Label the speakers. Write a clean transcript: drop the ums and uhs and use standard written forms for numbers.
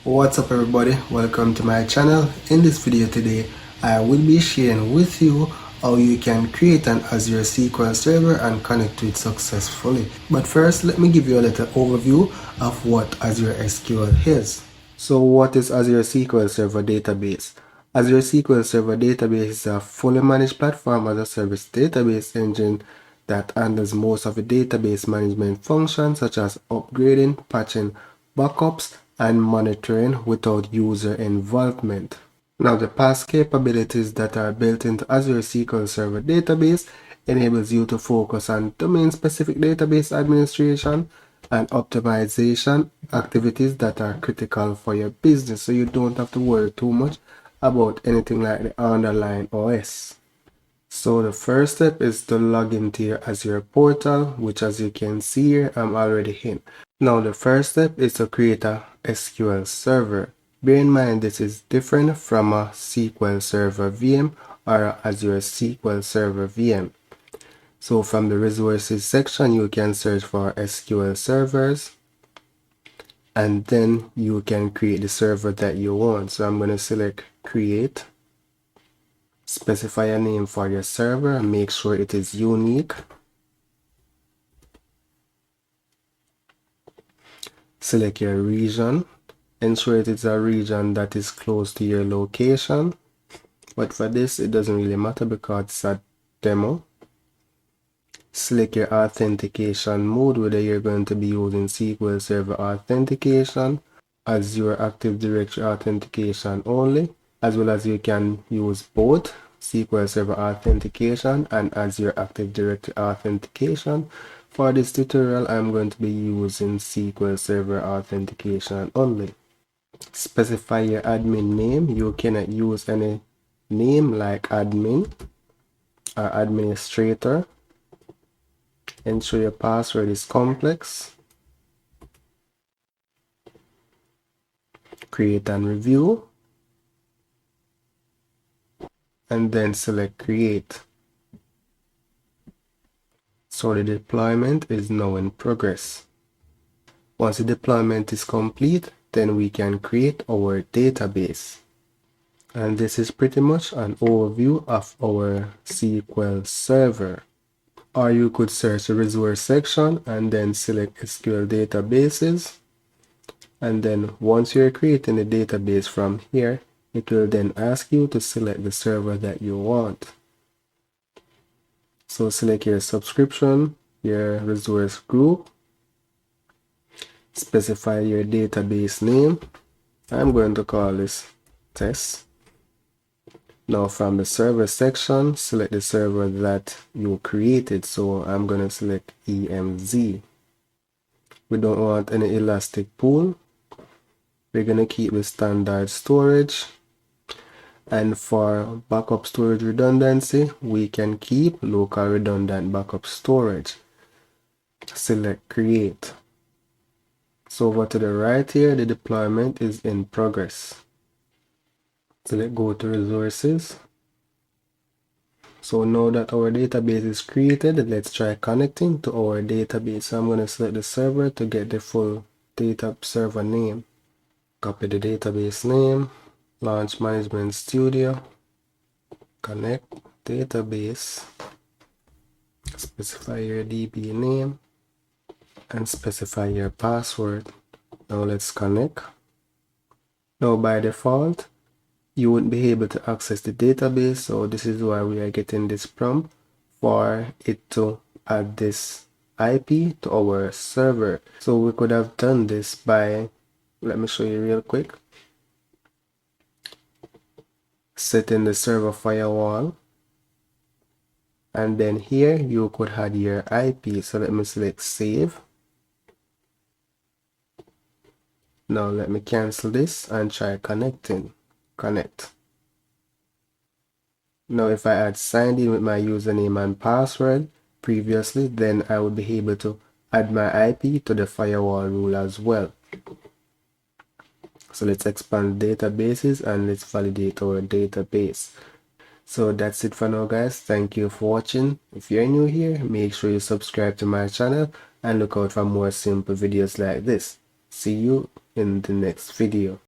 Speaker 1: What's up everybody, welcome to my channel. In this video today I will be sharing with you how you can create an Azure SQL Server and connect to it successfully. But first let me give you a little overview of what Azure SQL is. So what is Azure SQL Server Database? Azure SQL Server Database is a fully managed platform as a service database engine that handles most of the database management functions such as upgrading, patching, backups, and monitoring without user involvement. Now, the past capabilities that are built into Azure SQL Server Database enables you to focus on domain-specific database administration and optimization activities that are critical for your business, so you don't have to worry too much about anything like the underlying OS. So the first step is to log into your Azure portal, which as you can see here, I'm already in. Now the first step is to create a SQL server. Bear in mind this is different from a SQL Server VM or a Azure SQL Server VM. So from the resources section, you can search for SQL servers and then you can create the server that you want. So I'm going to select create. Specify a name for your server and make sure it is unique. Select your region. Ensure it is a region that is close to your location. But for this, it doesn't really matter because it's a demo. Select your authentication mode, whether you're going to be using SQL Server authentication, Azure Active Directory authentication only, as well as you can use both SQL Server authentication and Azure Active Directory authentication. For this tutorial, I'm going to be using SQL Server authentication only. Specify your admin name. You cannot use any name like admin or administrator. Ensure your password is complex. Create and review. And then select create. So the deployment is now in progress. Once the deployment is complete, then we can create our database. And this is pretty much an overview of our SQL Server. Or you could search the resource section and then select SQL databases. And then once you're creating the database from here, it will then ask you to select the server that you want. So select your subscription, your resource group, specify your database name. I'm going to call this test. Now from the server section, select the server that you created. So I'm going to select EMZ. We don't want any elastic pool. We're going to keep the standard storage. And for backup storage redundancy, we can keep local redundant backup storage. Select create. So over to the right here, the deployment is in progress. Select go to resources. So now that our database is created, let's try connecting to our database. So I'm going to select the server to get the full data server name. Copy the database name. Launch Management Studio, connect database, specify your DB name, and specify your password. Now let's connect. Now by default, you wouldn't be able to access the database, so this is why we are getting this prompt for it to add this IP to our server. So we could have done this by, let me show you real quick. Setting the server firewall, and then here you could add your IP. So let me select save. Now let me cancel this and try connecting. Connect. Now if I had signed in with my username and password previously, then I would be able to add my IP to the firewall rule as well. So let's expand databases and let's validate our database. So that's it for now guys. Thank you for watching. If you're new here, make sure you subscribe to my channel and look out for more simple videos like this. See you in the next video.